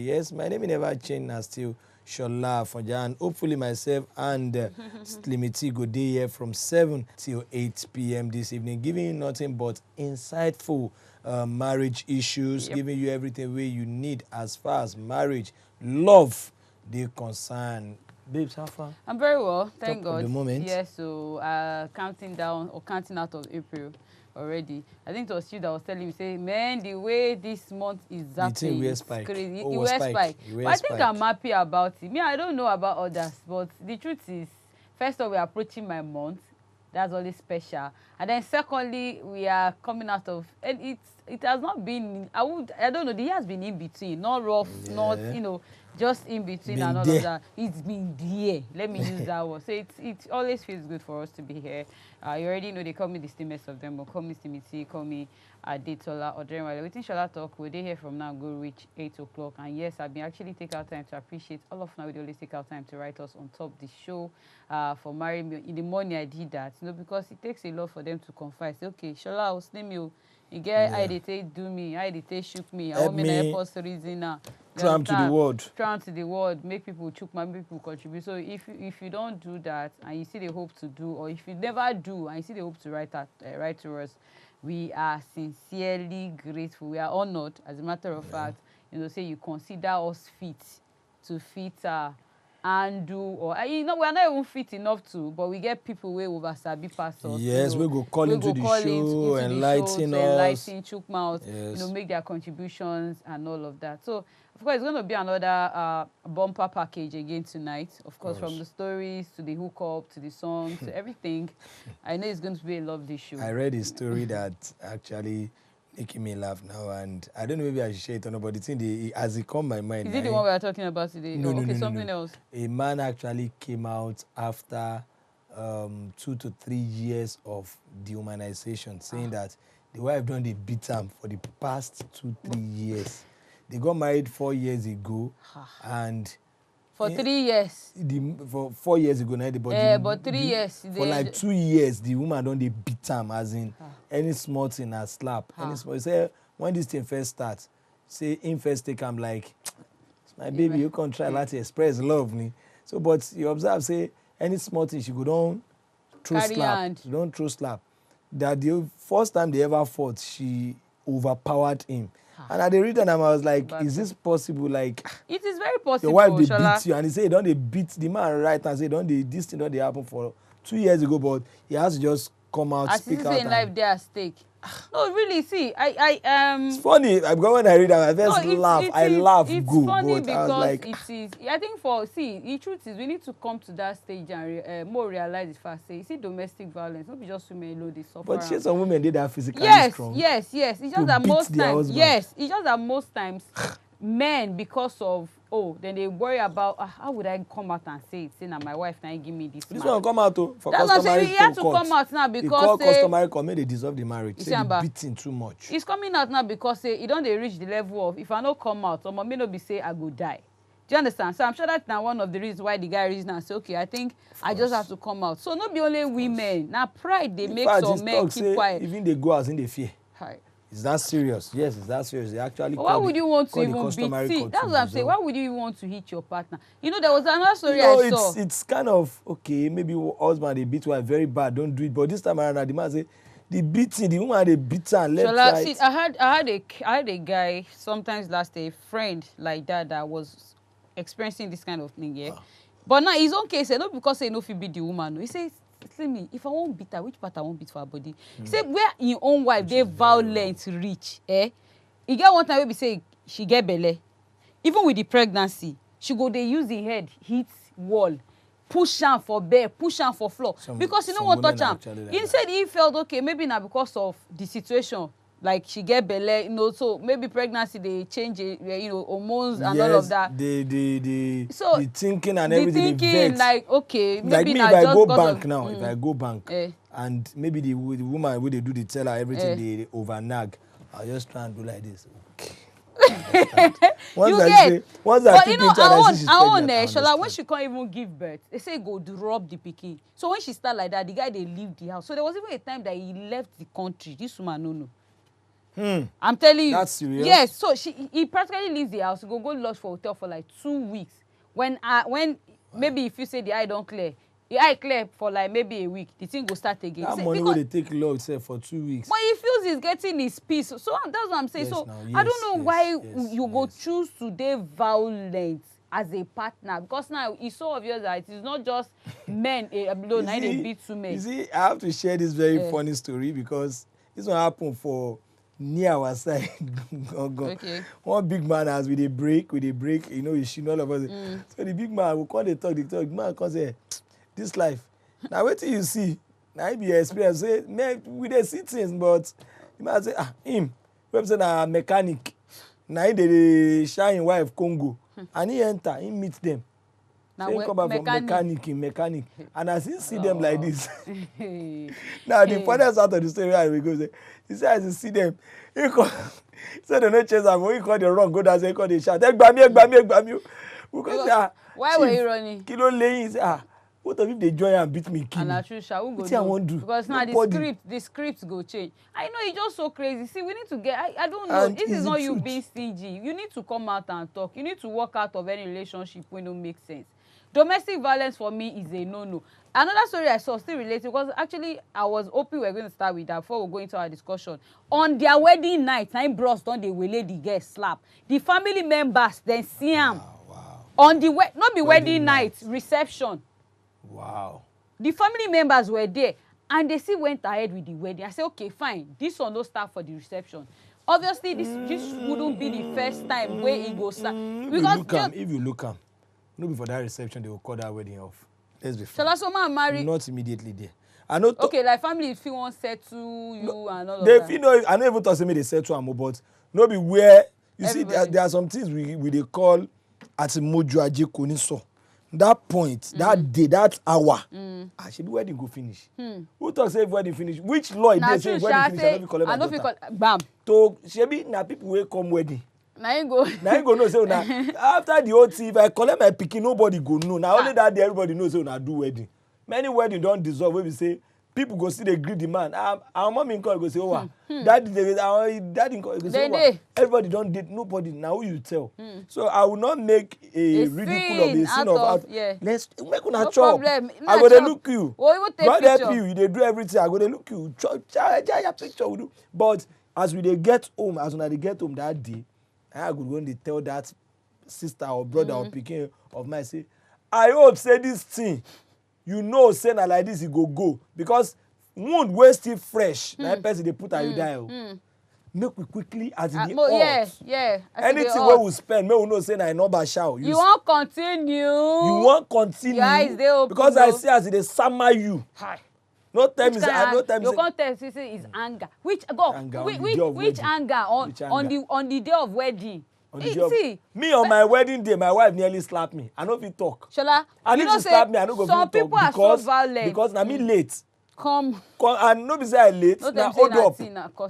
Yes, my name never changed. I still Shola Fonjan. Hopefully myself and Slimity go day here from 7 till 8 p.m. this evening, giving you nothing but insightful marriage issues, giving you everything where you need as far as marriage, love, they concern. Babes, how far? I'm very well, thank God. At the moment? Yes, so counting down or counting out of April already. I think it was you that was telling me, say, man, the way this month is zapping, it's crazy. Oh, it spike. But I think I'm happy about it. Me, I don't know about others, but the truth is, first of all, we're approaching my month. That's always special. And then secondly, we are coming out of, and it has not been, I don't know, the year has been in between, not rough, not, just in between and all of that. It's been there. Let me use that word. So it always feels good for us to be here. You already know they call me the steamest of them, or call me Stimity, call me Adetola or Jeremiah. Waiting Shola talk, we'll be here from now, go reach 8 o'clock. And yes, I've been actually take our time to appreciate all of now. We always take our time to write us on top the show for Marry Me. In the morning, I did that, because it takes a lot for them to confide. Say, okay, Shola, I'll name you. You get I they take do me, I they take shoot me. I want me to help us reason now. Tram to the world. Tram to the world, make people choke, make people contribute. So if you don't do that and you see the hope to do, or if you never do and you see the hope to write to us, we are sincerely grateful. We are honored, as a matter of fact. Say you consider us fit to and do, or we are not even fit enough to, but we get people way over sabi pass us. Yes, we go call into the show, enlighten chook mouth, make their contributions and all of that. So of course, it's going to be another bumper package again tonight. Of course, from the stories to the hookup to the songs to everything. I know it's going to be a lovely show. I read a story that actually making me laugh now, and I don't know, maybe I should share it or not, but the thing, as it come my mind. Is it the one we are talking about today? No, something else. A man actually came out after 2 to 3 years of dehumanization, saying that the wife done they beat him for the past 2-3 years. They got married 4 years ago, and for 3 years. For 4 years ago, now but 3 years. For like 2 years, the woman don't they beat him, as in any small thing a slap. Any small. You say when this thing first starts, say in first take I'm like, my baby, you can't try to express love me. So, but you observe, say any small thing she go don't throw slap. She don't throw slap. That the first time they ever fought, she overpowered him. And at the return, I was like, is this possible? Like, it is very possible. Your wife, they beat you. And he said, don't they beat the man right and say, this thing don't they happen for 2 years ago, but he has to just come out, speak out. In life, they are at stake. No, really, see, It's funny, because when I read that, I first laugh. I laugh, it's go. Funny but because I was like, it is, I think the truth is, we need to come to that stage and more realize it fast. Say, you see, domestic violence, not just women alone, they suffer. But some women did that physically strong. Yes. It's just that most times, men, because of, then they worry about, how would I come out and say it? Say, now my wife now give me this. This one come out for that's customary he had to come out now because he called customary court, they dissolve the marriage. Say they beating too much. He's coming out now because he don't reach the level of, if I don't come out, someone may not be say I go die. Do you understand? So I'm sure that's now one of the reasons why the guy reason and say, okay, I think I just have to come out. So not be only women. Now pride they make some men keep quiet. Even they go out in the fear. Hi. Is that serious? Yes, it's that serious. They actually. Why would you want to even beat? See, that's what I'm saying. Why would you even want to hit your partner? There was another story I saw. It's kind of okay. Maybe husband they beat wife very bad. Don't do it. But this time around, the man say the beating, the woman they beat her left right. See, I had a guy sometimes last a friend like that was experiencing this kind of thing. Yeah, but now his own case, not because he no fit beat the woman. No. He says, "Tell me, if I won't beat her, which part I won't beat for her body?" He said, "Where your own wife they violent reach, He get one time we say she get belle, even with the pregnancy, she go they use the head hit wall, push am for bed, push am for floor because you know what touch am. He said he felt okay, maybe not because of the situation. Like she get belle, so maybe pregnancy they change, hormones and all of that. The thinking and everything. The thinking, like okay, maybe like me, if I go bank now, if I go bank, and maybe the woman where they do the tell her everything, they over nag. I'll just try and do like this. Okay. Once I Shola, when she can't even give birth, they say go drop the pikin. So when she start like that, the guy they leave the house. So there was even a time that he left the country. This woman no. I'm telling you. That's serious? Yes. So he practically leaves the house, go lodge for hotel for like 2 weeks. When maybe if you say the eye don't clear, the eye clear for like maybe a week, the thing go start again. That money will they take lodge for 2 weeks. But he feels he's getting his peace. So that's what I'm saying. Yes, so yes, I don't know why you go yes. choose to be violent as a partner, because now it's so obvious that it is not just men alone. Now they beat 2 men. You see, I have to share this very funny story because this one happened for near our side. Okay. One big man as with a break, you know, he shoot all of us. So the big man will call the talk, the man can say, this life. Now wait till you see. Now he be experience. Say, man, we dey see things, but the man say, him, represent a mechanic. Now he dey shine wife Congo. And he enter, he meet them. Now so he come back from mechanic. And as he see them like this. Now the funniest out of the story I will go say, he say as he see them, he call, so they no chase am, he call the wrong, go down, he call the shout, Egbami. Because why were you running? Kilo laying, say, what if they join and beat me, kill me? What I won't do? Because now the script go change. I know it's just so crazy. See, we need to get, I don't know, this is not you being stingy. You need to come out and talk. You need to walk out of any relationship when it don't make sense. Domestic violence for me is a no-no. Another story I saw still related, because actually I was hoping we were going to start with that before we go into our discussion. On their wedding night, 9 bros done they will let the girl slap. The family members then see him. Wow. On the not be wedding night, reception. Wow. The family members were there and they still went ahead with the wedding. I said, okay, fine. This one no start for the reception. Obviously, this wouldn't be the first time where it goes start. If you look am, no before that reception, they will call that wedding off. Let's be frank. Shall I marry? Not immediately there. I know. Okay, like family, if you want settle you no, and all of they that. feel no. I know even thought say me they settle am, but no be where you see there are some things we they call atimoju aje koniso. That point, that day, that hour, she be wedding go finish. Who talk say if wedding finish? Which law it dey say if wedding finish? I no collect my daughter. Bam. To she be na people wey come wedding. Now you go know say una after the whole thing, if I collect my pikin, nobody go know. Now only that day everybody knows say una do wedding. Many wedding don't dissolve wey be say people go see the greet the man. Our mom in call go say, oh, daddy in call go say, oh, everybody don't date nobody. Now who you tell? So I will not make a ridicule of a sin of let's make una no chop. Problem. I go dey look you. God help you. You dey do everything. I go dey look you. Chop your picture we do. But as we dey get home, as when they get home that day, I go go and tell that sister or brother or pikin of mine say, I hope say this thing. You know, say na like this, it go because wound wey still fresh. Na person they put iodine. Make we quickly as in the hot. Yeah. Anything wey we spend, make we know say na number shout. You wan continue? You wan continue? Your eyes dey open. Because I see as they summer you. Hi. No time is no time. Your context say is anger. Which anger on the day of wedding? See, me on my wedding day, my wife nearly slapped me. I no fit talk. Shola, and if she slap me, I no go fit talk because na me late. Come and no be say I late. Now hold up.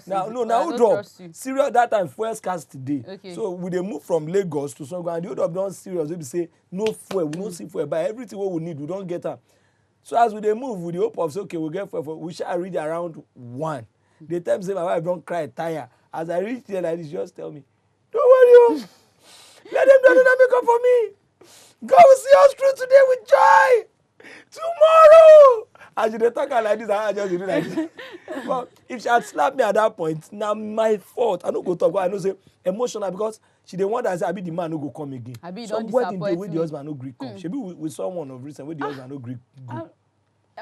Now hold up. Serious that time fuel scarcity today. Okay. So we dey move from Lagos to Songo and the hold up don serious. We be say no fuel, we no see fuel, but everything what we need we don get am. So as we dey move with the hope of say okay we get fuel, we shall reach around 1. The time say my wife don cry tire. As I reach there like this, just tell me, don't worry, let them do another makeup for me. God will see us through today with joy. Tomorrow. As you talk like this, I just do like this. But if she had slapped me at that point, now my fault. I don't go talk. I know say emotional because she dey wonder say I be the man who go come again. I be some wedding day where the husband no gree come. She be with someone of recent where the husband no gree go.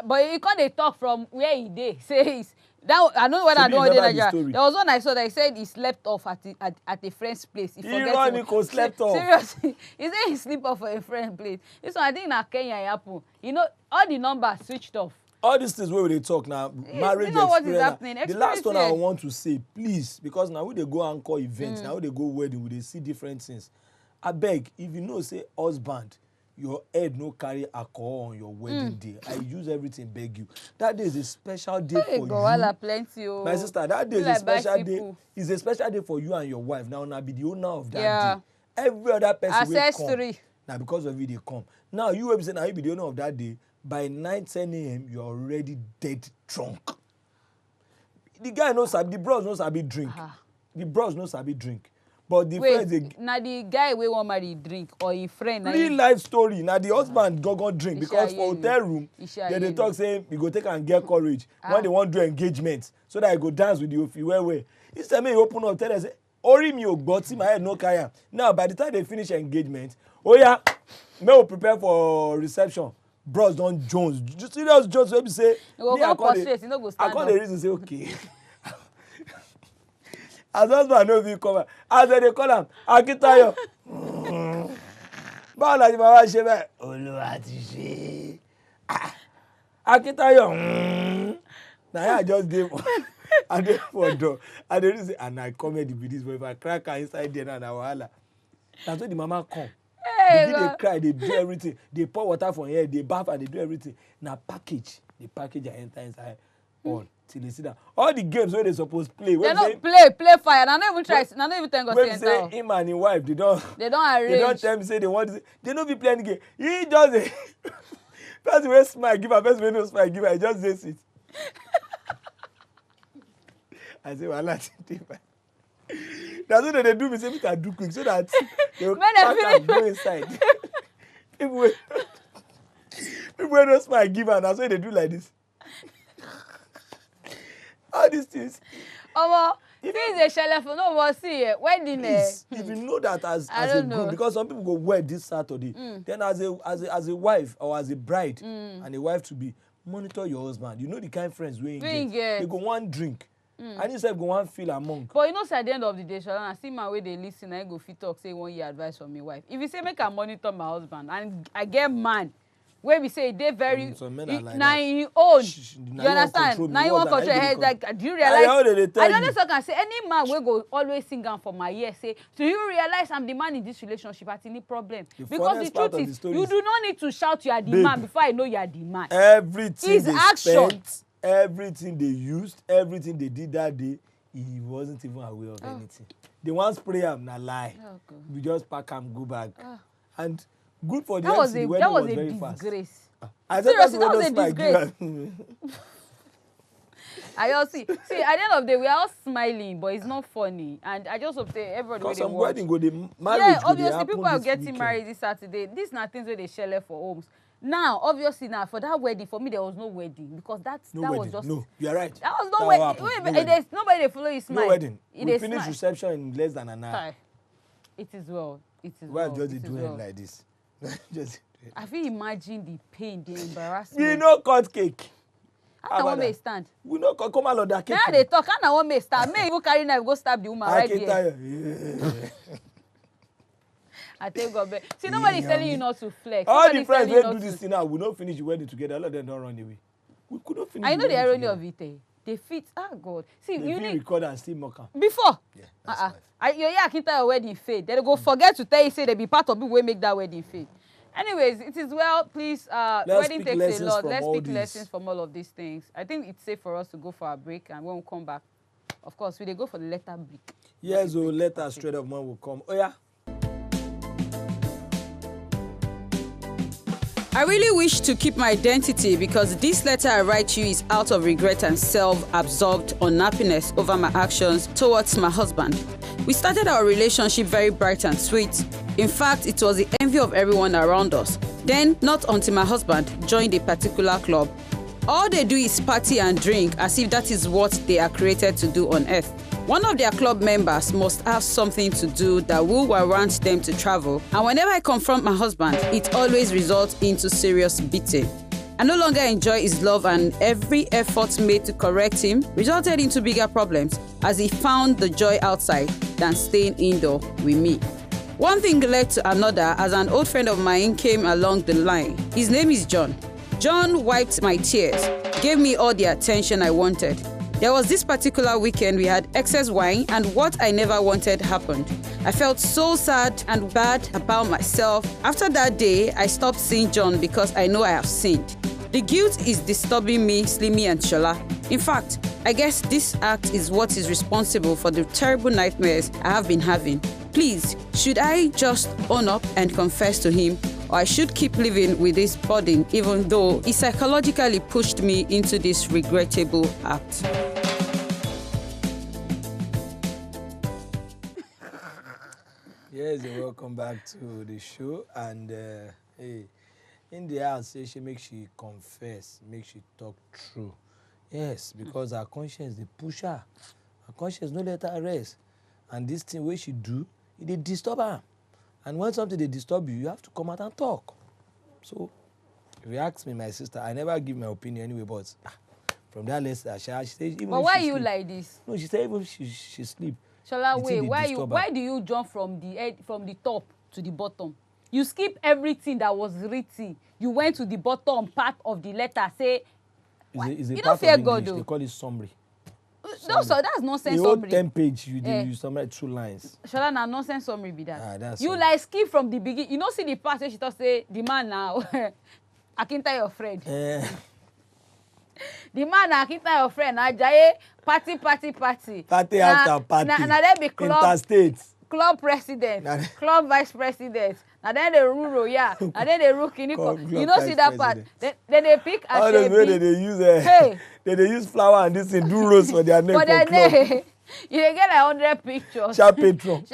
But you can't dey talk from where he dey. Say that I know when I don't know Nigeria. There was one I saw that he said he slept off at a friend's place. He slept off. Seriously, he said he slept off at a friend's place. This one I think in Kenya happen. You know, all the numbers switched off. All these things where they talk now, marriage, you know what is happening. The last one I want to say, please, because now we they go anchor events, now we they go wedding, we they see different things. I beg, if you know, say husband, your head no carry alcohol on your wedding day. I use everything, beg you. That day is a special day for you. Plenty, oh. My sister, that day is a special day. It's a special day for you and your wife. Now be the owner of that day. Every other person will come. Now because of you, they come. Now you will say, now you be the owner of that day. By 9-10 a.m., you're already dead drunk. The guy knows, the bros knows I be drink. the bros no sabi drink. But the wait, friends dey. na the guy wey wan marry drink or him friend. Real life story. Na the husband go drink because for hotel room dem dey talk say you go take am get courage when they wan do engagement so that I go dance with you if you well. Instead make you open up tell them say ori mi o gbọ́ tí my head no carry am. Now by the time they finish engagement, oya make we prepare for reception. Bros don jones serious jones wey be say me I come dey reason say okay. As husband no fit come out as dem dey call am Akintayo báwo la ti máa wá ṣe bẹ́ẹ̀ Olúwa ti ṣe Akintayo na here I just dey for door I dey reason and I comedy be this but if I crack her inside there na wahala. Na so the mama come begin dey cry dey do everything dey pour water for hair dey baff and dey do everything na package the package I enter inside on till they sit down all the games wey they suppose play. They don't play fire na no even try na no even thank God say enter. Wey say him and him wife they don arrange. They don tell me say they want to they no fit play any game he just dey person wey smile give am person wey no smile give am he just dey sit. I say wahala dey fine. Na so they do me say make I do quick so that they go pack am go inside. People wey no smile give am na so they do like this. All these things. Omo, things dey shele for no one see wedding. If you know that as a group, because some people go wed this Saturday, then as a wife or as a bride and a wife to be, monitor your husband. You know the kind of friends wey you get. They go one drink. And you said go one feel among. But you know say at the end of the day, Shalana, I see my way they listen, I go fit talk say 1 year advice from my wife. If you say make I monitor my husband and I get man. Where we say they very now you own. You understand? Now you want control your head. Like, do you realize? I don't know so can say any man will go always sing out for my ear. Say, do you realize I'm the man in this relationship at any problem? Because the truth is, you do not need to shout you are the man before I know you are the man. Everything they spent, everything they used, everything they did that day, he wasn't even aware of anything. They want spray him, na lie. We just pack him, go back, and. Good for the MC, the wedding was very fast. Seriously, that was a disgrace. I just see, at the end of the day, we are all smiling, but it's not funny. And I just hope that everybody will watch. Because some wedding go, the marriage go, obviously, people are getting married this Saturday. These are things where they share for homes. Now, obviously, now for that wedding, for me there was no wedding because that was just. No, you are right. That was no wedding. There's nobody they follow you smile. No wedding. We finished reception in less than an hour. It is well. It is well. Why just doing it like this? Just. I feel imagine the pain, the embarrassment. We no cut cake. How can one may stand? We no come out of that cake. Now they talk. How can one may stand? May even carry knife go stab the woman right there. I tell God, see nobody is telling you not to flex. All the friends wey do this thing now, we not finish the wedding together. All of them don't run away. We could not finish. I know the irony of it. They fit. God. See, you need record and still mock am. Before. Yeah, that's life. Your Akintayo wedding fade. They go forget to tell you say they be part of people wey make that wedding fade. Anyways, it is well. Please, wedding takes a lot. Let's pick lessons from all of these things. I think it's safe for us to go for a break, and when we come back, of course, we go for the letter break. Yes, so letter straight up when we come. Oh yeah. I really wish to keep my identity because this letter I write to you is out of regret and self-absorbed unhappiness over my actions towards my husband. We started our relationship very bright and sweet. In fact, it was the envy of everyone around us. Then, not until my husband joined a particular club. All they do is party and drink as if that is what they are created to do on earth. One of their club members must have something to do that will warrant them to travel. And whenever I confront my husband, it always results into serious beating. I no longer enjoy his love and every effort made to correct him resulted into bigger problems as he found the joy outside than staying indoor with me. One thing led to another as an old friend of mine came along the line. His name is John. John wiped my tears, gave me all the attention I wanted. There was this particular weekend we had excess wine and what I never wanted happened. I felt so sad and bad about myself. After that day, I stopped seeing John because I know I have sinned. The guilt is disturbing me, Slimmy and Shola. In fact, I guess this act is what is responsible for the terrible nightmares I have been having. Please, should I just own up and confess to him, or I should keep living with this burden even though he psychologically pushed me into this regrettable act? Yes, welcome back to the show. And hey, in the house, say she make she confess, make she talk true. Yes, because her conscience dey push her. Her conscience no let her rest. And this thing wey she do, it dey disturb her. And when something dey disturb you, you have to come out and talk. So, if you ask me, my sister, I never give my opinion anyway, but from that lesson, she said even but if why she you sleep, like this? no, she said even if she sleep. Shola, wait, why do you jump from the top to the bottom? You skip everything that was written. You went to the bottom part of the letter. Say, It's a you part don't fear of God, English. though. They call it summary. No, so that's nonsense The whole summary. 10-page, you summarize 2 lines. Shola, na nonsense summary be that. That's you like skip from the beginning. You don't see the part where she talk say the man now. Akinta your friend. The man na Akinta your friend. Ajaye party. Party after party. Na there be club. Interstate. Club president, club vice president, and then the rural, yeah, and then the rookie. You know, see that part. Then they pick all those way they use hey. They use flower and this thing do rose for their neck. For their neck. You get 100 pictures. Chair patron.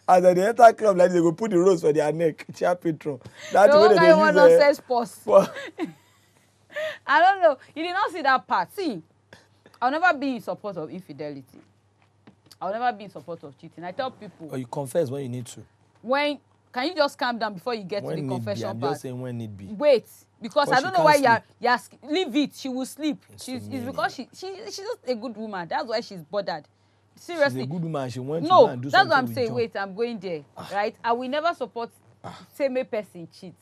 As they enter club, like they go put the rose for their neck. Chair patron. That's the way they use nonsense post. I don't know. You did not see that part. See, I'll never be in support of infidelity. I'll never be in support of cheating. I tell people. Or you confess when you need to. Can you just calm down before you get to the confession part? I'm just saying when need be. Wait, because I don't know why you're leave it. She will sleep. It's because she's just a good woman. That's why she's bothered. Seriously. She's a good woman. She wants to go and do that's something. what I'm saying. Wait, I'm going there. Right? I will never support same person cheats.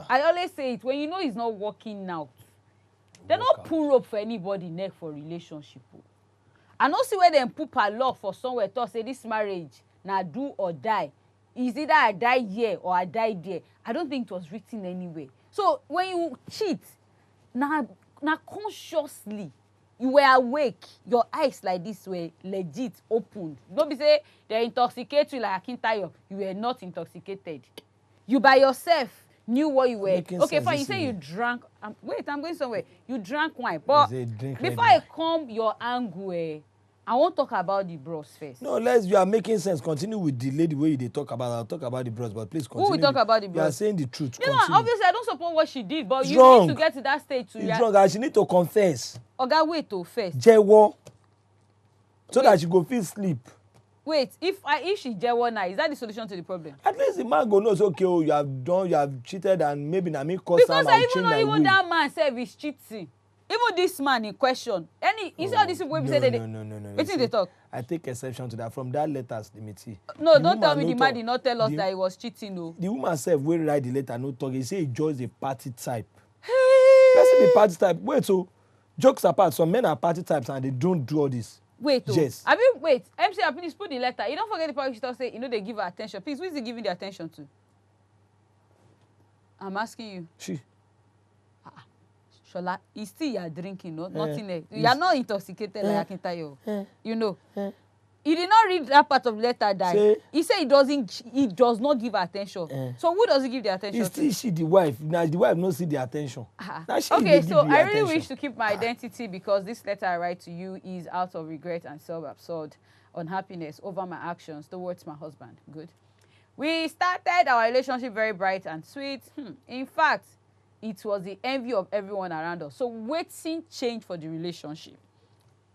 I always say it when you know it's not working out. They don't pull up for anybody neck for relationship. I don't see where them put a law for somewhere to say this marriage now do or die. Is either I die here or I die there. I don't think it was written anyway. So when you cheat, now consciously, you were awake, your eyes like this were legit opened. Don't be say they intoxicate you like Akintayo. You were not intoxicated. You by yourself knew what you were. Okay, fine. You say you drank. Wait, I'm going somewhere. You drank wine, but before I come your angle, I won't talk about the bros first. No, you are making sense. Continue with the lady where they talk about. I'll talk about the bros, but please continue. Who will talk about the bros? You are saying the truth. You know, obviously I don't support what she did, but you need to get to that stage too. She's drunk and she need to confess. Oga, wait to first. Jewo. So that she go feel sleep. Wait, if she jewo now, is that the solution to the problem? At least the man go knows, okay, oh, you have cheated and maybe na me cause because I even know even that man self is cheating. Even this man in question. You see all these people wey be say No. Wetin they talk? I take exception to that. From that letters, let me see. No, don't tell me the man did not tell us that he was cheating. No. The woman self wey write the letter no talk. He say he just a party type. Person be party type. Wait, so jokes apart, some men are party types and they don't do all this. Wait, yes. Wait, MC, please put the letter. You don't forget the part she talk say, they give her attention. Please, who is he giving the attention to? I'm asking you. She. Shola, it's still you're drinking, no? Nothing else. You're not intoxicated like Akintayo. You know. He did not read that part of the letter that he said he does not give attention. So who does he give the attention to? It's still she, the wife. Now the wife no see the attention. Okay, so I really wish to keep my identity because this letter I write to you is out of regret and self-absorbed unhappiness over my actions towards my husband. Good. We started our relationship very bright and sweet. In fact, it was the envy of everyone around us. So waiting change for the relationship.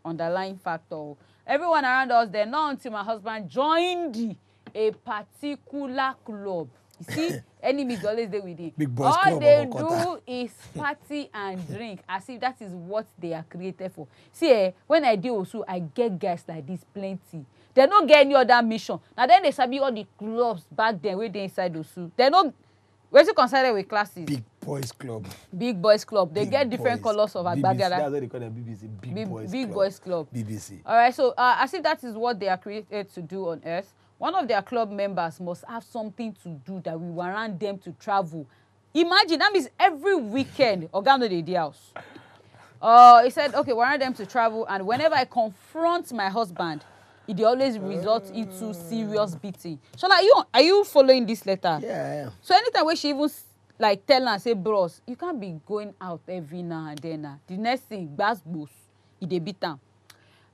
Underlying factor. Everyone around us, they're not until my husband joined a particular club. You see, enemies always there with him. Big boys all club they do is party and drink as if that is what they are created for. See, when I do also, I get guys like this plenty. They don't get any other mission. Now then they sabi all the clubs back then where they inside also. They don't. Where's it considered with classes? Big boys club. Big boys club. They get different colors of agbagara. That's what they call them, BBC. Big boys club. BBC. All right. So I see that is what they are created to do on earth. One of their club members must have something to do that we warrant them to travel. Imagine that means every weekend. Organo the house. He said, okay, warrant them to travel, and whenever I confront my husband, it always results into serious beating. So like, are you following this letter? Yeah, I am. So anytime when she even like tell and say, bros, you can't be going out every now and then. The next thing, bass boost, he dey beat am.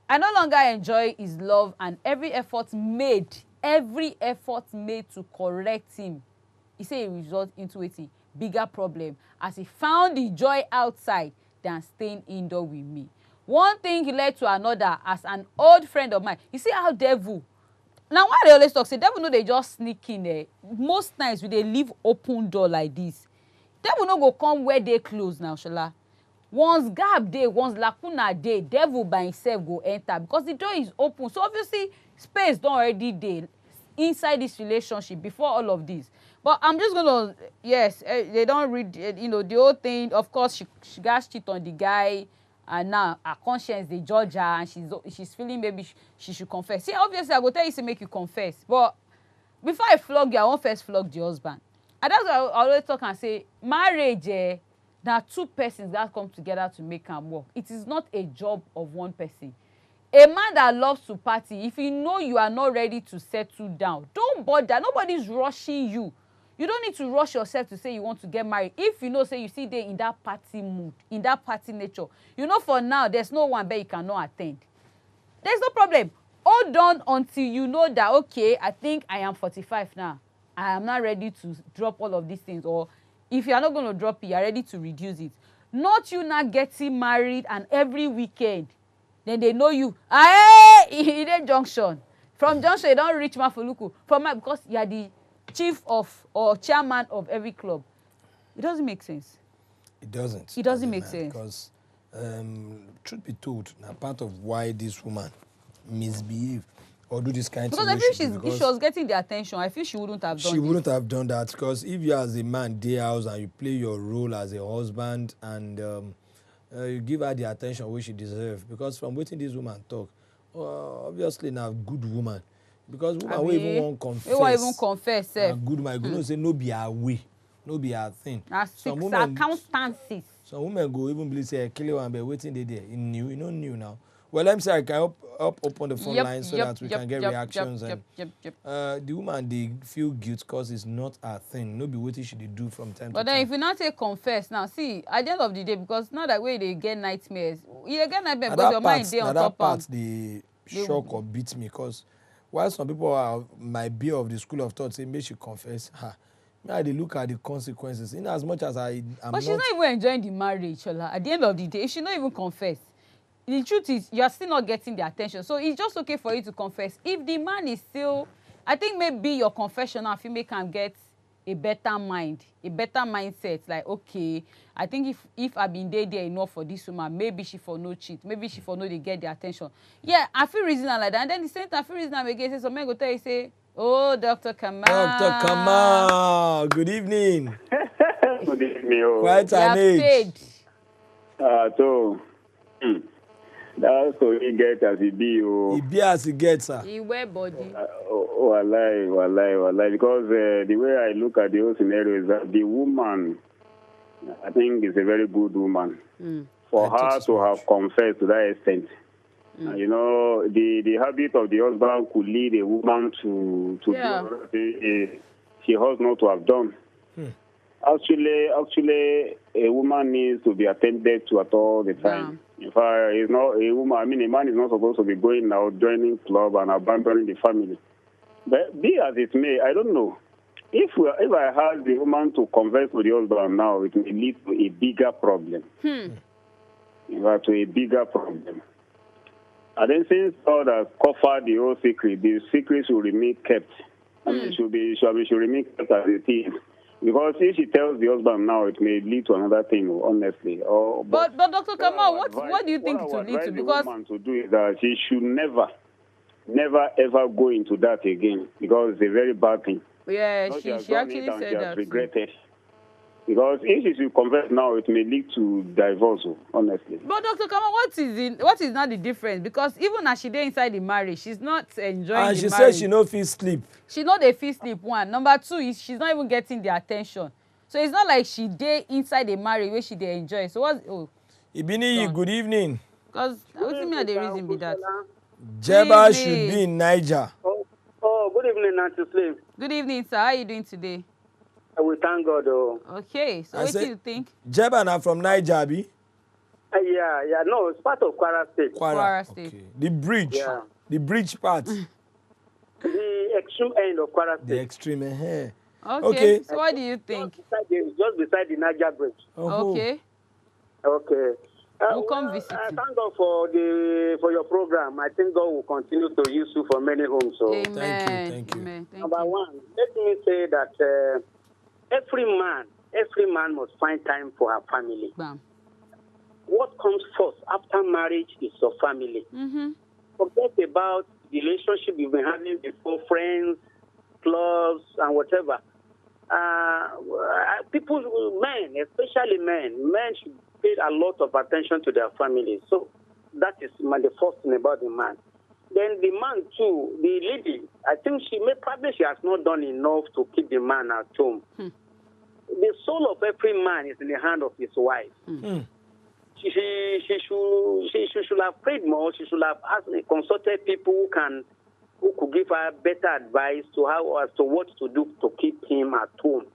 I no longer enjoy his love and every effort made every effort made to correct him, he say it result into a bigger problem as he found the joy outside than staying indoor with me. One thing led to another as an old friend of mine. You see how devil, now why they always talk say devil no dey just sneak in there. Most times we dey leave open door like this. Devil no go come where they close now, Shola. Once gap dey, once lacuna dey, devil by himself go enter because the door is open. So obviously space don already dey inside this relationship before all of this. But I'm just gonna, yes, they don't read, you know, the whole thing. Of course, she got cheat on the guy, and now her conscience they judge her, and she's feeling maybe she should confess. See, obviously, I go tell you to make you confess, but before I flog you, I won't first flog the husband. And that's why I always talk and say, marriage, now two persons that come together to make am work. It is not a job of one person. A man that loves to party, if you know you are not ready to settle down, don't bother. Nobody's rushing you. You don't need to rush yourself to say you want to get married. If you know, say you see there in that party mood, in that party nature, you know for now there's no one where you cannot attend. There's no problem. Hold on until you know that, okay, I think I am 45 now. I am not ready to drop all of these things. Or if you are not going to drop it, you are ready to reduce it. Not you not getting married and every weekend, then they know you. In a junction. From junction, you don't reach Mafuluku. Because you are the chief of or chairman of every club. It doesn't make sense. It doesn't. It doesn't make sense. Because, truth be told, now part of why this woman misbehave or do this kind of thing. Because I feel if she was getting the attention, I feel she wouldn't have done She wouldn't have done that because if you as a man day house and you play your role as a husband and you give her the attention which she deserves. Because from waiting this woman talk, obviously now good woman. Because woman will even won't confess. They won't even confess. A good man, you know, say no be her way, no be her thing. Some circumstances. Some women go even believe say kill one, but waiting they there. You know new now. Well, let me say I can open the phone line so that we can get reactions. The woman they feel guilt because it's not her thing. No be what she should do from time to time. But then if you not say confess now, see at the end of the day, because now that way they get nightmares. You get nightmares because your mind dey on top of. That part the shock or beat me because while some people might be of the school of thought say make she confess, they look at the consequences. In as much as but she's not even enjoying the marriage, Shola. At the end of the day, she not even confess. The truth is, you are still not getting the attention. So it's just okay for you to confess. If the man is still, I think maybe your confession now, female can get a better mind, a better mindset. Like, okay, I think if I've been there enough for this woman, maybe she for no cheat, maybe she for no they get the attention. Yeah, I feel reasonable like that. And then the same time, I feel reasonable again. Say some men go tell you, say, oh, Dr. Kamal. Dr. Kamal, good evening. Good evening. Oh. Quite an age. That's so he get as he be. Oh. He be as he gets, sir. He wear body. Wallahi. Because the way I look at the whole scenario is that the woman, I think, is a very good woman. For her to have confessed to that extent. You know, the habit of the husband could lead a woman to do she has not to have done. Actually, a woman needs to be attended to at all the time. If is not a woman, I mean, a man is not supposed to be going out, joining club and abandoning the family. But be as it may, I don't know. If I had the woman to confess to the husband now, it may lead to a bigger problem. To a bigger problem. And then since God has covered the whole secret, the secret should remain kept. I mean, should remain kept as it is. Because if she tells the husband now, it may lead to another thing, honestly. But Dr. Kamal, what do you think it will lead to? Because the woman to do is that she should never, ever go into that again. Because it's a very bad thing. Yeah, she actually said that. Regretted. Because if she should confess now, it may lead to divorce, honestly. But Dr. Kamal, what is not the difference? Because even as she dey inside the marriage, she's not enjoying the marriage. And she says she no fit sleep. She no dey fit sleep, one. Number two is she's not even getting the attention. So it's not like she dey inside the marriage where she dey enjoy. So what's Ibini, good evening. Because I would think the reason be that. Jeba should be in Niger. Oh, good evening, Nancy Slave. Good evening, sir. How are you doing today? We thank God. Okay, so what do you think? Jeba na from Niger, Abi? Yeah. No, it's part of Kwara State. Kwara State. Okay. The bridge. Yeah. The bridge part. The the extreme end of Kwara The State. extreme. Okay. So what do you think? Just beside the Niger Bridge. Okay. Okay. We'll come visit you. Thank God for your program. I think God will continue to use you for many homes. So. Amen. Thank you. Amen. Thank Number you. one, let me say that every man must find time for her family. Bam. What comes first after marriage is your family. Forget about the relationship you've been having before, friends, clubs, and whatever. Men, especially men should pay a lot of attention to their families. So that is the first thing about the man. Then the man too, the lady, I think she has not done enough to keep the man at home. The soul of every man is in the hand of his wife. She should have prayed more. She should have consulted people who could give her better advice as to what to do to keep him at home.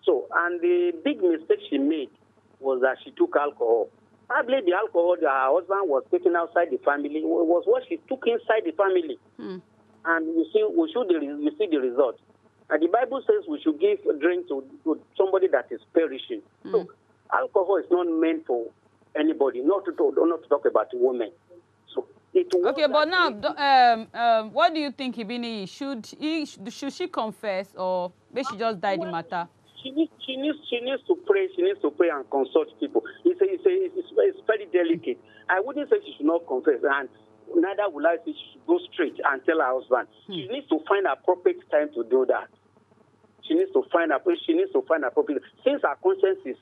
So, and the big mistake she made was that she took alcohol. Probably the alcohol that her husband was taking outside the family was what she took inside the family. And you see the result. And the Bible says we should give a drink to somebody that is perishing. So alcohol is not meant for anybody, not to talk about women. So okay, but now, what do you think, Ibini? Should she confess, or may she just die the matter? She needs to pray. She needs to pray and consult people. It's very delicate. I wouldn't say she should not confess, and neither would I say she should go straight and tell her husband. She needs to find appropriate time to do that. She needs to find appropriate. Since her conscience is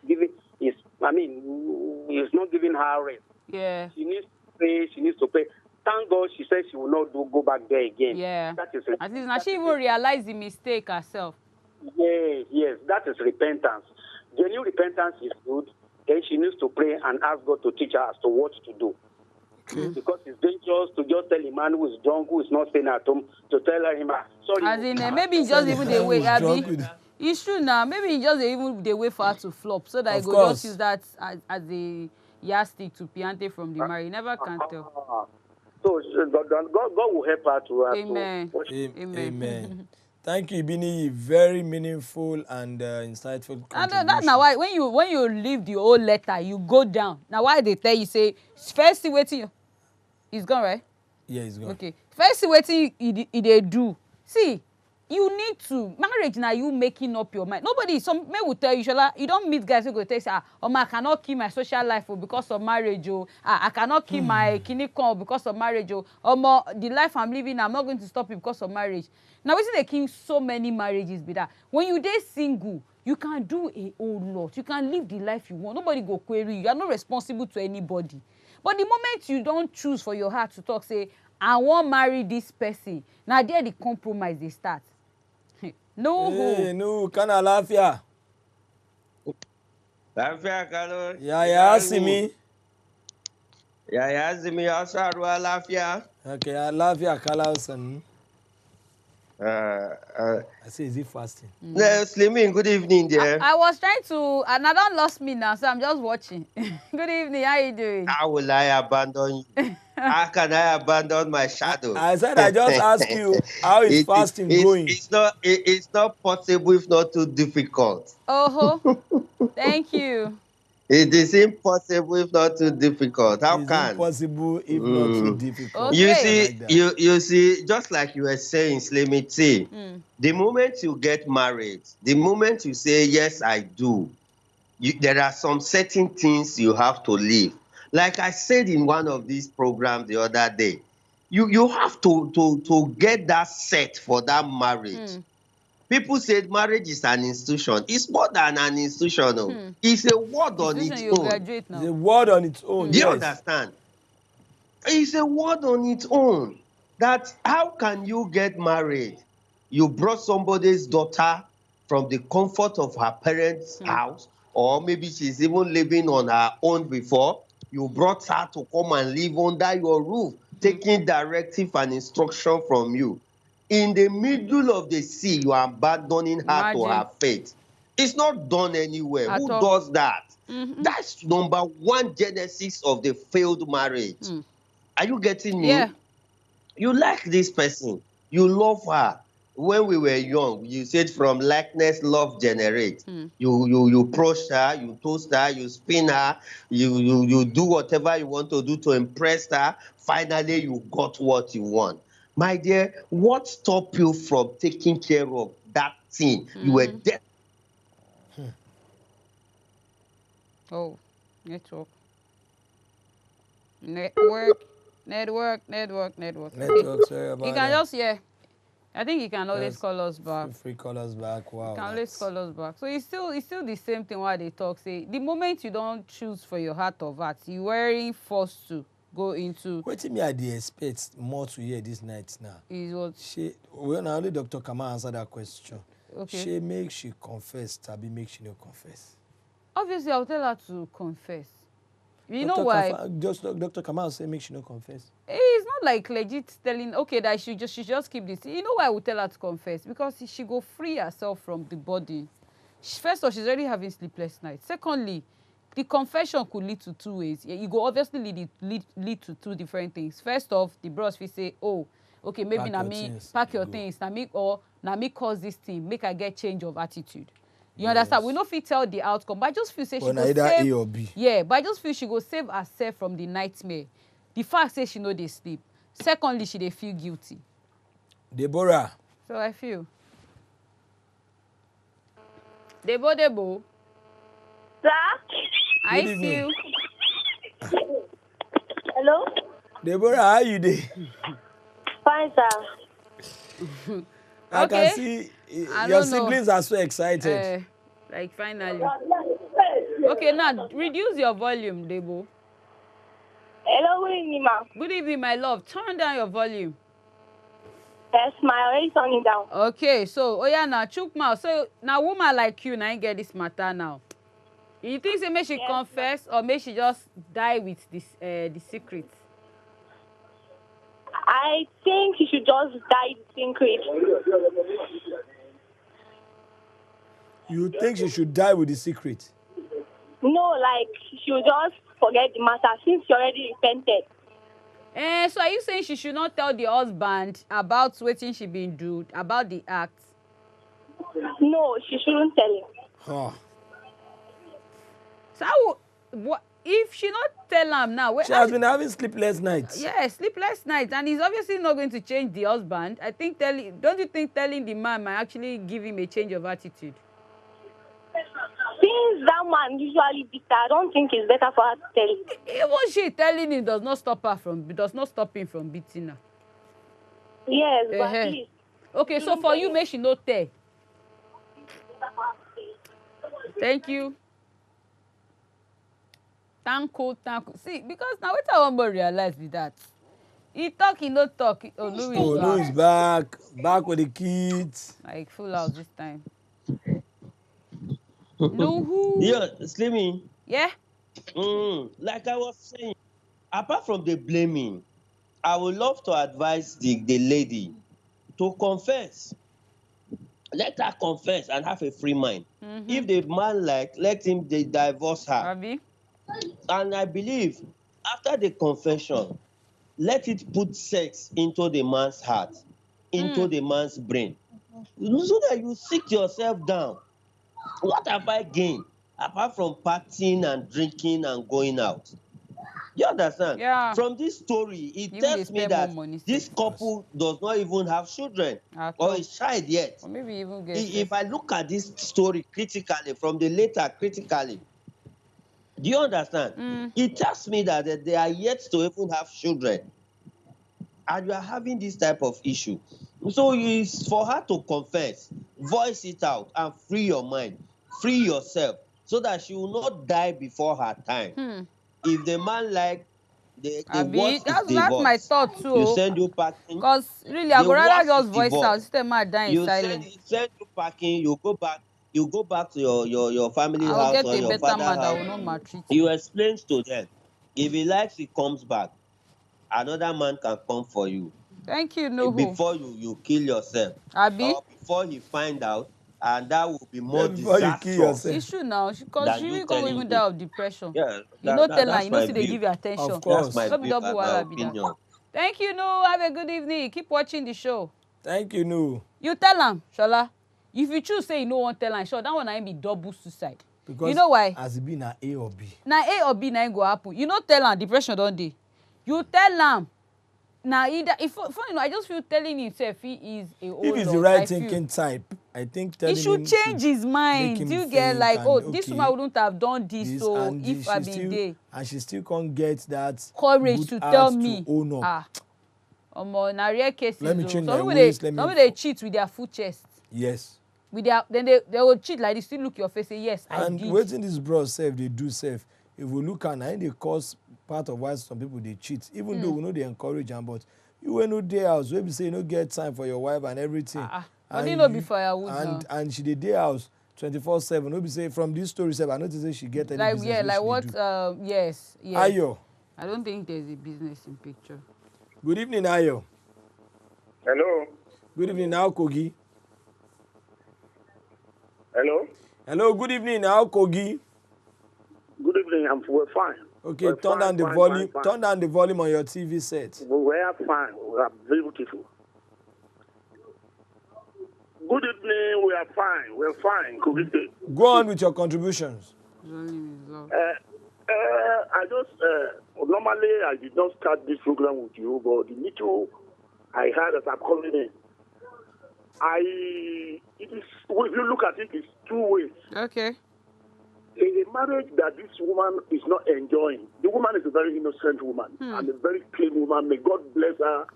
not giving her rest. Yeah. She needs to pray. She needs to pray. Thank God she said she will not go back there again. Yeah. That is at least now she even realized the mistake herself. Yes, that is repentance. Genuine repentance is good. Then she needs to pray and ask God to teach her as to what to do. Because it's dangerous to just tell a man who is drunk, who is not staying at home, to tell him, sorry. As in, maybe it's just even the way, Abby. It's true now. Maybe it's just even the way for her to flop, so that I go just use that as a yardstick to piante from the marriage. Never can tell. So God will help her to. Amen. Amen. Thank you, Ibini. Very meaningful and insightful contribution. That's now why when you leave the whole letter, you go down. Now why they tell you say first see waiting. He's gone, right? Yeah, he's gone. Okay. First see waiting they do. See, you need to marriage now. You making up your mind. Some men will tell you, Shola, you don't meet guys who go tell you, I cannot keep my social life because of marriage. I cannot keep my kinikon because of marriage. The life I'm living, I'm not going to stop it because of marriage. Now, we see the king so many marriages be that when you date single, you can do a whole lot. You can live the life you want. Nobody go query you. You are not responsible to anybody. But the moment you don't choose for your heart to talk, say, I won't marry this person. Now, there the compromise they start. No. Hey, no, kana lafia. Lafia kalo. Ya asimi. Ya asimi asarwa lafia. Okay, lafia kala usan. I say, is it fasting? Slimming, good evening, dear. I was trying to, and I don't lost me now, so I'm just watching. Good evening, how you doing? How will I abandon you? How can I abandon my shadow? I said, I just ask you, how is fasting going? It's not possible if not too difficult. Oh, thank you. It is impossible if not too difficult. How it's can? Impossible if not too difficult. Okay. You see, you see, just like you were saying, Slimmy T, the moment you get married, the moment you say, yes, I do, there are some certain things you have to leave. Like I said in one of these programs the other day, you have to get that set for that marriage. People said marriage is an institution. It's more than an institution. It's a word on its own. It's a word on its own. Do you understand? It's a word on its own. That how can you get married? You brought somebody's daughter from the comfort of her parents' house, or maybe she's even living on her own before. You brought her to come and live under your roof, taking directive and instruction from you. In the middle of the sea, you are abandoning her to her fate. It's not done anywhere. Who does that? That's number one genesis of the failed marriage. Are you getting me? Yeah. You like this person. You love her. when we were young, you said from likeness, love generate. You approach her, you toast her, you spin her, you do whatever you want to do to impress her. Finally, you got what you want. My dear, what stopped you from taking care of that thing? You were there. Oh, network. Network. Network, sorry about You can that. just, yeah. I think you can always call us back. Feel free call us back. Wow. You can always call us back. So it's still the same thing why they talk. Say the moment you don't choose for your heart of hearts, you weren't forced to go into. Waiting me at the expect more to hear this night now. Is what Well, now only Dr. Kamal answer that question. okay. She make she confess, Tabi make she no confess. Obviously, I'll tell her to confess. You know why? Dr. Kamal say make she no confess. It's not like legit telling okay that she just keep this. You know why I would tell her to confess? Because she go free herself from the body. First of all, she's already having sleepless nights. Secondly, the confession could lead to two ways. You go obviously lead to two different things. First off, the bros will say, oh, okay, maybe pack your things, na me cause this thing, make I get change of attitude. You understand? We no fit tell the outcome, but I just feel say she go either save. A or B. Yeah, but I just feel she go save herself from the nightmare. The fact say she no dey sleep. Secondly, she dey feel guilty. Deborah. So I feel. Debo. Sir? I Good feel. evening. Hello? Deborah, how you dey? Fine, sir. I Okay. can see I your don't know. siblings are so excited. Like finally. Okay, now reduce your volume, Debo. Hello, good evening, ma'am. Good evening, my love. Turn down your volume. Yes, ma, I already turning down. Okay, so oh yeah, now Chukma. So now woman like you now get this matter now. You think say make she confess or make she just die with this the secret? I think you should just die in secret. You think she should die with the secret? No, like, she should just forget the matter since she already repented. So are you saying she should not tell the husband about what she been do, about the act? No, she shouldn't tell him. Huh. So what if she not tell him now? She has been having sleepless nights. Yeah, sleepless nights, and he's obviously not going to change the husband. I think don't you think telling the man might actually give him a change of attitude? Since that man usually beats her, I don't think it's better for her to tell him. Even she telling him does not stop him from beating her. Yes, but at least. Okay, so for you, make she no tell. Thank you. Thank you. See, because now what I want to realize is that he talk, he no talk. Oh, Lou is back with the kids. Like full house this time. Lou. Yeah, Slimmy. Yeah. Like I was saying, apart from the blaming, I would love to advise the lady to confess. Let her confess and have a free mind. If the man let him divorce her. Abi? And I believe after the confession, let it put sex into the man's heart, into the man's brain, so that you sit yourself down. What have I gained apart from partying and drinking and going out? You understand? Yeah. From this story, it tells me that this couple does not even have children or a child yet. Or maybe even get If I look at this story critically, from the letter critically, do you understand? It tells me that they are yet to even have children. And you are having this type of issue. So it's for her to confess, voice it out, and free your mind, free yourself, so that she will not die before her time. If the man the worst that's divorce, my thought too. you send you packing. Because really, I would rather just voice divorce. out. System might die in You silence. send you packing. You go back to your family I'll house get or a your better father man that house. will not maltreat You explain to them. If he likes, he comes back. Another man can come for you. Thank you, Nuhu. Before you kill yourself. Abi? Or before he find out, and that will be more Before you kill disastrous. yourself. It's true now. Because she will go even die of depression. Yeah, You know, tell her, you know, see they view. give you attention. Of course. That's my Don't be view double and my wahala be that. opinion. Thank you, no. Have a good evening. Keep watching the show. Thank you, no. You tell am, Shola. If you choose say you no wan tell am, sure, that one na be double suicide. Because you know why? As it be na A or B. Na A or B na go happen. You no tell am, depression don dey. You tell am. Now, either if funny, I just feel telling himself he is a old. If he's the right thinking type, I think telling he should change his mind. You get like, oh, this woman wouldn't have done this, so if I be there. And she still can't get that courage to tell me. To own up. Na rare cases. Let me change some my ways. Some they cheat with their full chest. Yes. With their then they will cheat like this. Still look your face, say yes, I did. And waiting this bro self, they do self. If we look at it, they cause part of why some people they cheat, even though we know they encourage them, but you will no day house, we say you no get time for your wife and everything. And you know be firewood and she the day house 24/7. No be say from this story, I notice say she get any like business. Yeah, like what? Yes. Ayo. I don't think there's a business in picture. Good evening, Ayo. Hello. Good evening, now Kogi. Hello. Hello. Good evening, now Kogi. Good evening. We're fine. Okay, we're turn down the volume. Turn down the volume on your TV set. We are fine. We are beautiful. Good evening. We are fine. We're fine. Go on with your contributions. I just normally I did not start this program with you, but the little I had as I'm calling in, it is, if you look at it, it's two ways. Okay. A marriage that this woman is not enjoying. The woman is a very innocent woman and a very clean woman. May God bless her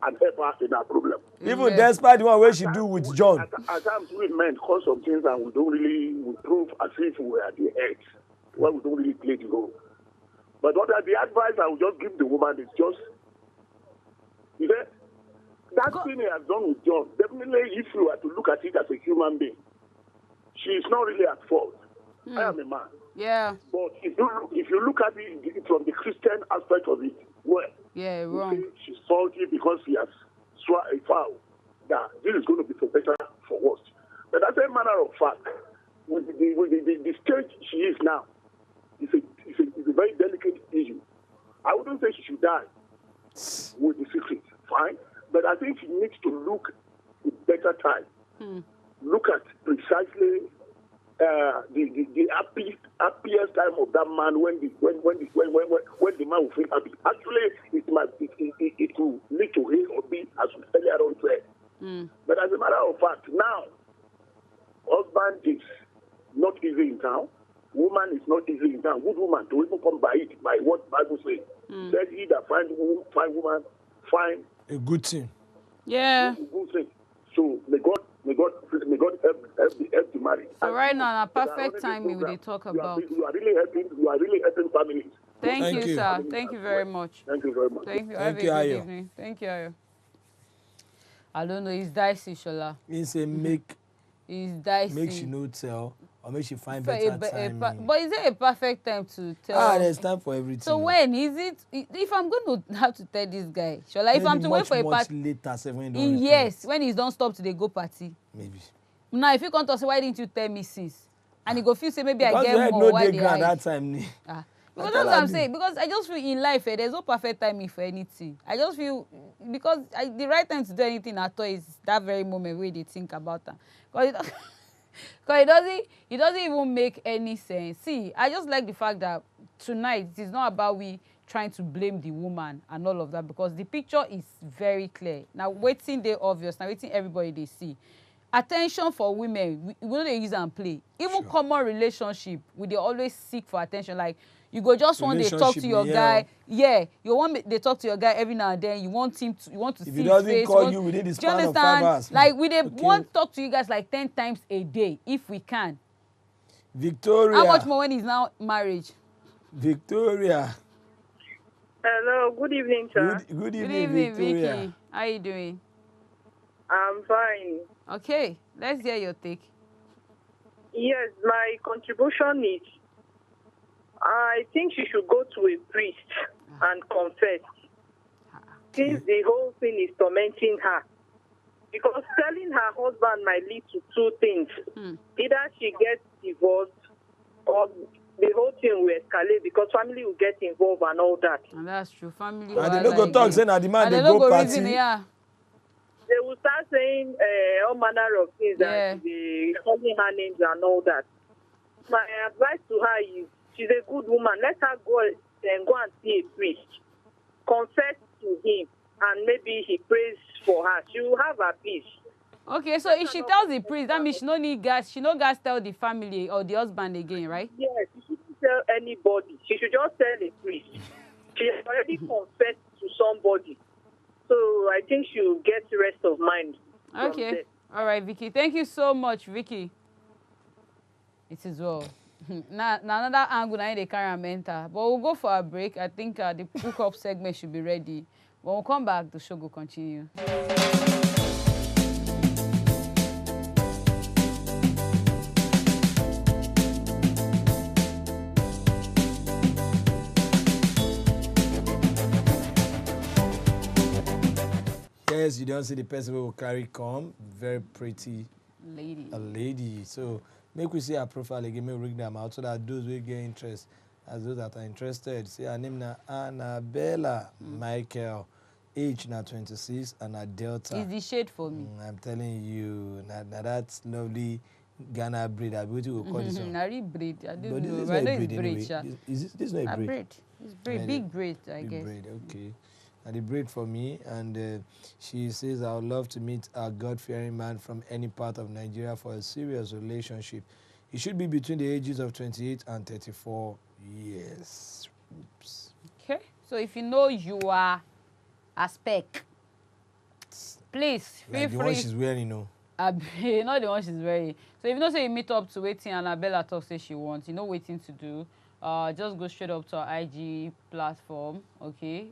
and help her in her problem. Even despite the one where she do with John. At times we men cause some things and we prove as if we are the heads. Well, we don't really play the role. But what the advice I would just give the woman is just, you know, that thing he has done with John, definitely if you are to look at it as a human being, she is not really at fault. I am a man. Yeah. But if you look at it from the Christian aspect of it, well, yeah, wrong. She's faulty because she has sworn a vow that this is going to be for better, for worse. But as a matter of fact, with the stage she is now, it's a very delicate issue. I wouldn't say she should die with the secret, fine. But I think she needs to look with better time. Look at precisely the happiest time of that man when the man will feel happy. Actually, it will lead to A or B, as earlier on said. But as a matter of fact, now husband is not easy in town. Woman is not easy in town. Good woman to even come by it, by what Bible says. Said he that find woman, find a good thing. Yeah. A good thing. So may God help the marriage. So right now, a perfect timing we talk about. You are really helping families. Thank you, sir. Thank you very much. Thank you very much. Thank you. Have a good evening. Thank you, Ayo. I don't know. It's dicey, Shola. It's a make. It's dicey. Make she no tell. Or make she find better time. But is there a perfect time to tell? There's time for everything. So when is it? If I'm going to have to tell this guy, Shola, if I'm to wait for a party later, in years, when he's don't stop to the go party. Maybe. Now, if you come to say, why didn't you tell me since? And he go feel say maybe because I get more. Why they hide? That time. Because that's what I'm saying. Because I just feel in life, there's no perfect timing for anything. I just feel because the right time to do anything at all is that very moment where they think about that. Because it doesn't even make any sense. See, I just like the fact that tonight it is not about we trying to blame the woman and all of that, because the picture is very clear. Now, waiting they obvious. Now, waiting everybody they see. Attention for women, we know they use and play. Even common relationship, we they always seek for attention. Like you go just want to talk to your guy. Yeah, you want they talk to your guy every now and then. You want to see his face. If he doesn't call you within the span of 5 hours. Like we they want to talk to you guys like 10 times a day if we can. Victoria. How much more when he's now marriage? Victoria. Hello, good evening, sir. Good evening, Victoria. Vicky. How are you doing? I'm fine. Okay, let's hear your take. Yes, my contribution is I think she should go to a priest and confess. Since the whole thing is tormenting her. Because telling her husband might lead to two things. Either she gets divorced or the whole thing will escalate because family will get involved and all that. And that's true. Family and they don't go talk, saying that the man they go party. They will start saying all manner of things and the calling her names and all that. My advice to her is she's a good woman. Let her go and see a priest. Confess to him and maybe he prays for her. She will have her peace. Okay, so if she tells the priest, that means she no need gas. She no gas tell the family or the husband again, right? Yes, she shouldn't tell anybody. She should just tell the priest. She has already confessed to somebody. So I think she will get rest of mind. Okay. All right, Vicky. Thank you so much, Vicky. It is well. Now another angle now they carry a mentor. But we'll go for a break. I think the hookup segment should be ready. When we come back, the show will continue. Yes, you don't see the person who will carry come. Very pretty lady. A lady. So make we see her profile again, make we read them out so that those will get interest, as those that are interested. See her name na Annabella Michael, age na 26 and a Delta. Is the shade for me? I'm telling you, now that's lovely Ghana breed. I beauty will call this one. Nari breed. I don't but know. This I know breed it's breed. anyway. This not a breed? Breed. It's breed. Big breed, I big guess. Breed, okay. And the breed for me, and she says, I would love to meet a God-fearing man from any part of Nigeria for a serious relationship. It should be between the ages of 28 and 34 years. Oops. Okay. So if you know you are a spec, please feel like free. the one she's wearing, you know. Not the one she's wearing. So if you know say you meet up to waiting Annabella talk say she wants, you know waiting to do. Just go straight up to our IG platform, okay?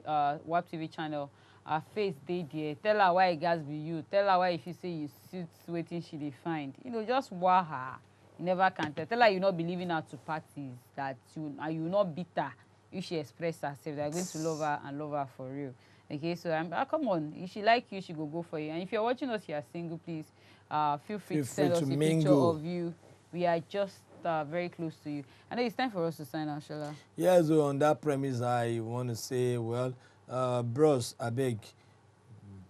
WAP TV channel. Her face dey there. Tell her why it has be you. Tell her why if you say you sit waiting she dey find. You know, just wow her. You never can tell. Tell her you not believing her to parties, that you not bitter if she express herself. They are going to love her and love her for real. Okay, so come on. If she like you, she go for you. And if you're watching us, you are single, please feel free to send us a picture of you. We are just very close to you. I know it's time for us to sign out, Shola. Yeah, so on that premise, I want to say, well, bros, I beg.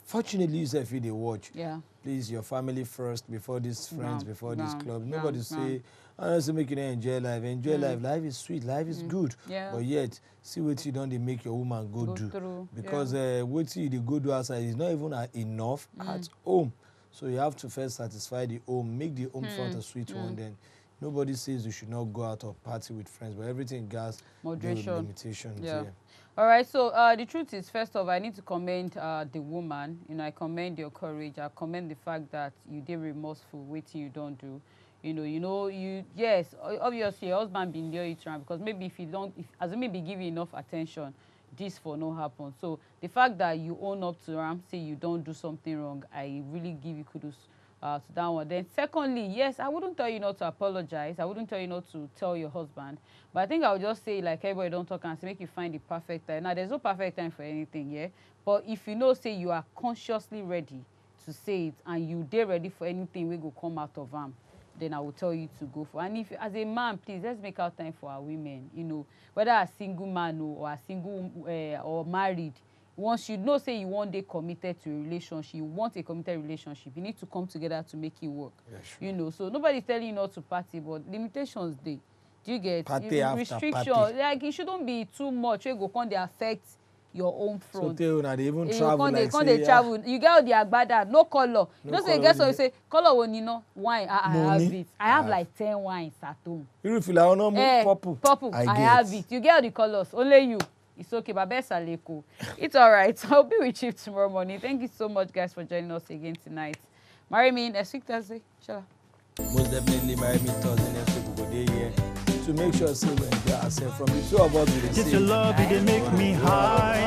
Fortunately, you say if you watch. Yeah. Please, your family first before these friends, before this club. Nobody say, I say make you enjoy life. Enjoy life. Life is sweet. Life is good. Yeah. But yet, see what you don't they make your woman go do. Through. Because what you they go do outside is not even enough at home. So you have to first satisfy the home, make the home front a sweet one. Then nobody says you should not go out or party with friends, but everything gas moderation, limitations. Yeah. All right. So the truth is, first off, I need to commend the woman. You know, I commend your courage. I commend the fact that you did remorseful, waiting you don't do. Yes, obviously your husband been there it around because maybe if as you maybe give you enough attention, this for no happen. So the fact that you own up to him, say you don't do something wrong, I really give you kudos to that one. Then secondly, yes, I wouldn't tell you not to apologize. I wouldn't tell you not to tell your husband. But I think I would just say, like, everybody don't talk and say, make you find the perfect time. Now, there's no perfect time for anything, yeah? But if you know, say, you are consciously ready to say it and you dare ready for anything we go come out of him, then I will tell you to go for. And if, as a man, please, let's make out time for our women, you know, whether a single man or a single or married. Once you know, say you one day committed to a relationship, you want a committed relationship, you need to come together to make it work. Yeah, sure. You know, so nobody's telling you not to party, but limitations they. Do you get party restriction? Party. Like it shouldn't be too much. You go come they affect your own front. So they even travel like they travel. You get all the agbada, no color. No, you know, say get so you say color when you know wine. I have it. I have like 10 wines at home. You feel like no purple. Purple. I have it. You get all the colors. Only you. It's okay, Babesa Leko. It's all right. I'll be with you tomorrow morning. Thank you so much, guys, for joining us again tonight. Marry me next week Thursday. Sure. Most definitely marry me Thursday next week. We'll go there here to make sure we enjoy ourselves. From the two of us, we This your love, it make me high.